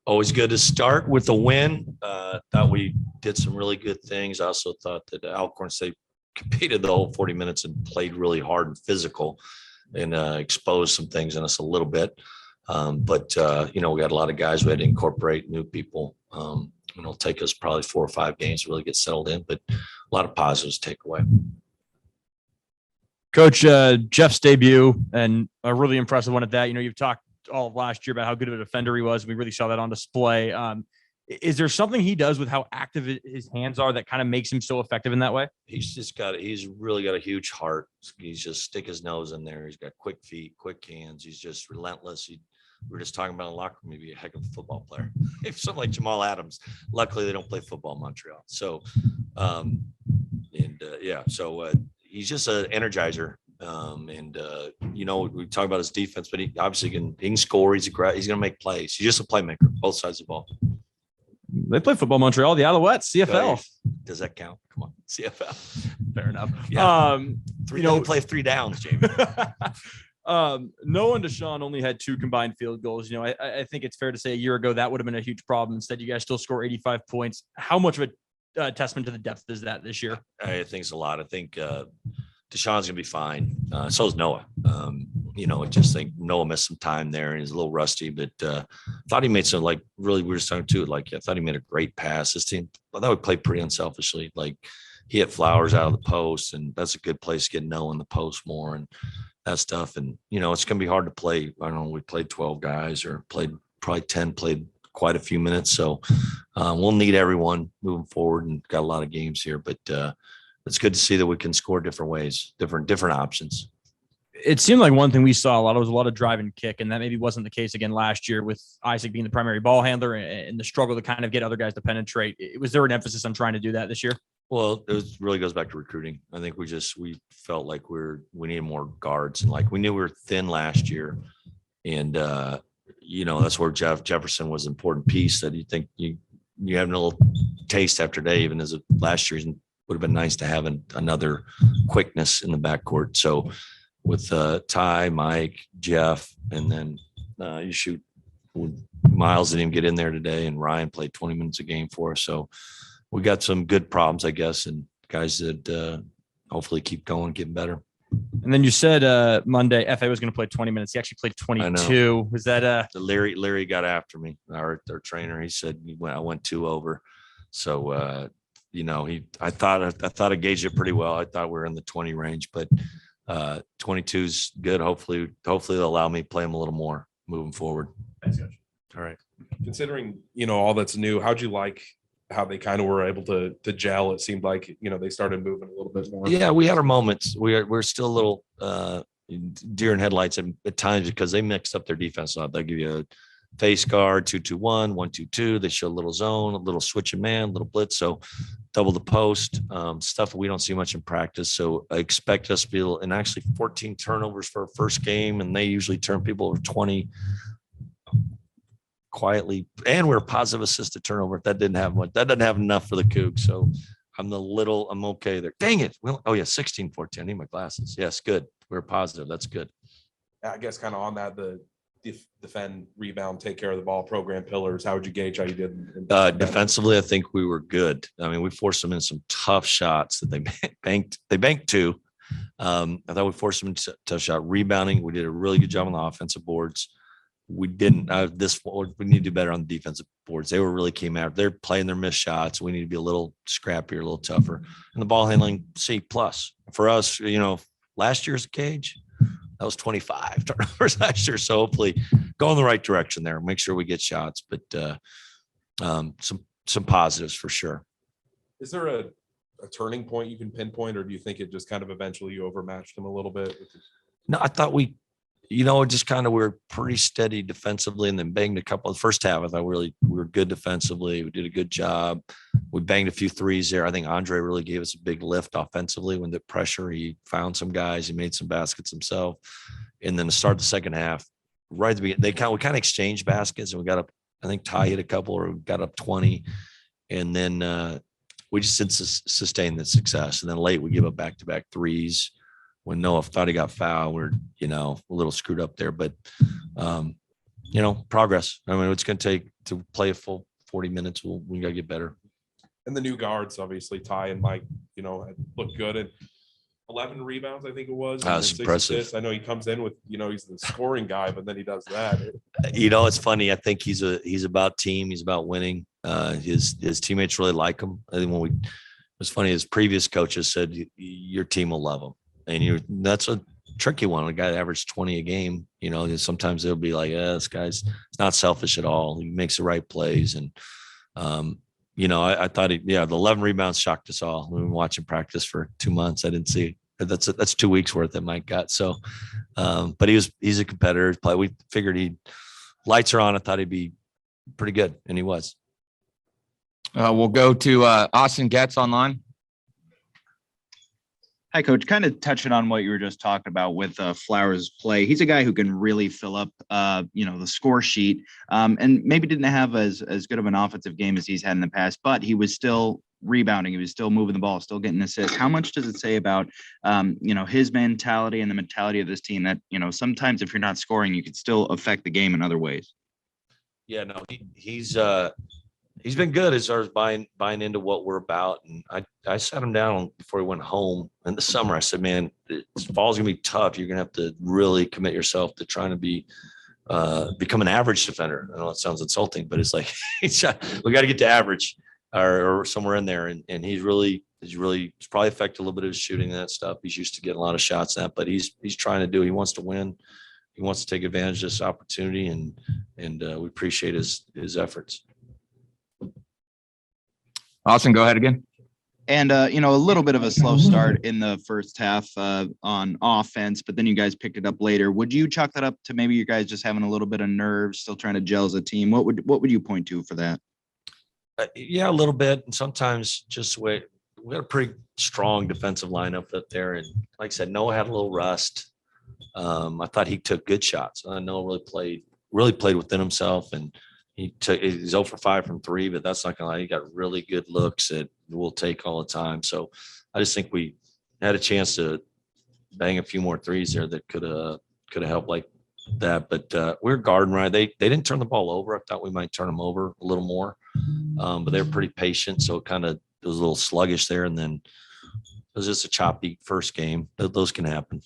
Always good to start with a win. Thought we did some really good things. I also thought that Alcorn State competed the whole 40 minutes and played really hard and physical and exposed some things in us a little bit. But we got a lot of guys we had to incorporate, new people. It'll take us probably 4 or 5 games to really get settled in, but a lot of positives to take away. Coach, Jeff's debut, and a really impressive one at that. You've talked all of last year about how good of a defender he was. We really saw that on display. Is there something he does with how active his hands are that kind of makes him so effective in that way? He's really got a huge heart. He's just stick his nose in there. He's got quick feet, quick hands. He's just relentless. We were just talking about in the locker room, maybe a heck of a football player. If something like Jamal Adams, luckily they don't play football in Montreal. So, he's just an energizer. We talk about his defense, but he obviously can score. He's going to make plays. He's just a playmaker, both sides of the ball. They play football in Montreal, the Alouettes, CFL. Does that count? Come on, CFL. Fair enough. Yeah. Play 3 downs, Jamie. Noah and Deshaun only had 2 combined field goals. I think it's fair to say a year ago that would have been a huge problem. Instead, you guys still score 85 points. How much of a testament to the depth is that this year? I think it's a lot. I think Deshaun's gonna be fine. So is Noah. I just think Noah missed some time there and he's a little rusty, but thought he made some really weird stuff too. I thought he made a great pass. This team, I thought we played pretty unselfishly. He hit Flowers out of the post, and that's a good place to get Noah in the post more and that stuff. And it's gonna be hard to play. I don't know. We played 12 guys or played probably 10. Played quite a few minutes, so we'll need everyone moving forward and got a lot of games here, but. It's good to see that we can score different ways, different options. It seemed like one thing we saw a lot of drive and kick, and that maybe wasn't the case again last year with Isaac being the primary ball handler and the struggle to kind of get other guys to penetrate. Was there an emphasis on trying to do that this year? Well, really goes back to recruiting. I think we felt like we needed more guards, and we knew we were thin last year, and that's where Jefferson was an important piece that you think you have a little taste after today, even as last year's. Would have been nice to have another quickness in the backcourt. So with Ty, Mike, Jeff, and then you shoot Miles didn't even get in there today, and Ryan played 20 minutes a game for us. So we got some good problems, I guess, and guys that hopefully keep going, getting better. And then you said Monday FA was going to play 20 minutes. He actually played 22. Was that Larry got after me, our trainer. He said I went 2 over. So I thought I gauged it pretty well. I thought we were in the 20 range, but 22 is good. Hopefully they'll allow me to play him a little more moving forward. Thanks, Coach. All right. Considering, all that's new, how'd you like how they kind of were able to gel? It seemed like, they started moving a little bit more. Yeah, we had our moments. We're still a little deer in headlights at times because they mixed up their defense a lot. They'll give you a face guard, 2-2-1, 1-2-2. They show a little zone, a little switch and man, a little blitz. So double the post, stuff that we don't see much in practice. So I expect us to be and actually 14 turnovers for our first game. And they usually turn people over 20 quietly. And we're a positive assisted turnover. That didn't have much. That doesn't have enough for the Cougs. So I'm okay there. Dang it. 16-14. I need my glasses. Yes. Good. We're positive. That's good. I guess kind of on that, the defend, rebound, take care of the ball program pillars. How would you gauge how you did? Defensively, I think we were good. I mean, we forced them in some tough shots that they banked. They banked 2. I thought we forced them into tough shot. Rebounding, we did a really good job on the offensive boards. We didn't. We need to do better on the defensive boards. They came out. They're playing their missed shots. We need to be a little scrappier, a little tougher. And the ball handling, C+. For us, last year's Cage. That was 25 turnovers last year. So hopefully go in the right direction there. Make sure we get shots, but some positives for sure. Is there a turning point you can pinpoint, or do you think it just kind of eventually you overmatched them a little bit? No, I thought we were pretty steady defensively and then banged a couple of the first half. I thought we were good defensively. We did a good job. We banged a few threes there. I think Andre really gave us a big lift offensively when the pressure, he found some guys, he made some baskets himself. And then to start the second half, right at the beginning, we kind of exchanged baskets and we got up, I think Ty hit a couple or we got up 20. And then we just didn't sustain the success. And then late we give up back-to-back threes. When Noah thought he got fouled, we're, a little screwed up there. But progress. I mean, it's going to take to play a full 40 minutes. We got to get better. And the new guards, obviously, Ty and Mike, had looked good. And 11 rebounds, I think it was. That's and 6 impressive. assists. I know he comes in with, he's the scoring guy, but then he does that. It's funny. I think he's about team. He's about winning. His teammates really like him. I think it was funny. His previous coaches said your team will love him, and that's a tricky one. A guy that averaged 20 a game. Sometimes they'll be like, this guy's not selfish at all. He makes the right plays, and I thought the 11 rebounds shocked us all. We've been watching practice for 2 months. I didn't see that's 2 weeks worth that Mike got. So, but he's a competitor. We figured lights are on. I thought he'd be pretty good, and he was. We'll go to Austin Getz online. Hi, Coach. Kind of touching on what you were just talking about with Flowers' play. He's a guy who can really fill up, the score sheet, and maybe didn't have as good of an offensive game as he's had in the past, but he was still rebounding. He was still moving the ball, still getting assists. How much does it say about, his mentality and the mentality of this team that, sometimes if you're not scoring, you could still affect the game in other ways? Yeah, no, he's been good as far as buying into what we're about. And I sat him down before he went home in the summer. I said, man, fall's gonna be tough. You're gonna have to really commit yourself to trying to become an average defender. I know it sounds insulting, but it's like we got to get to average or somewhere in there. And he's probably affected a little bit of his shooting and that stuff. He's used to getting a lot of shots in that, but he's trying to do. He wants to win. He wants to take advantage of this opportunity, and we appreciate his efforts. Austin, go ahead again. And, a little bit of a slow start in the first half on offense, but then you guys picked it up later. Would you chalk that up to maybe you guys just having a little bit of nerves, still trying to gel as a team? What would you point to for that? Yeah, a little bit. And sometimes just we got a pretty strong defensive lineup up there. And like I said, Noah had a little rust. I thought he took good shots. Noah really played within himself, and he's 0 for 5 from 3, but that's not gonna lie. He got really good looks that we'll take all the time. So I just think we had a chance to bang a few more threes there that could have helped like that. But we're guarding right. They didn't turn the ball over. I thought we might turn them over a little more, but they were pretty patient. So it was a little sluggish there, and then it was just a choppy first game. Those can happen.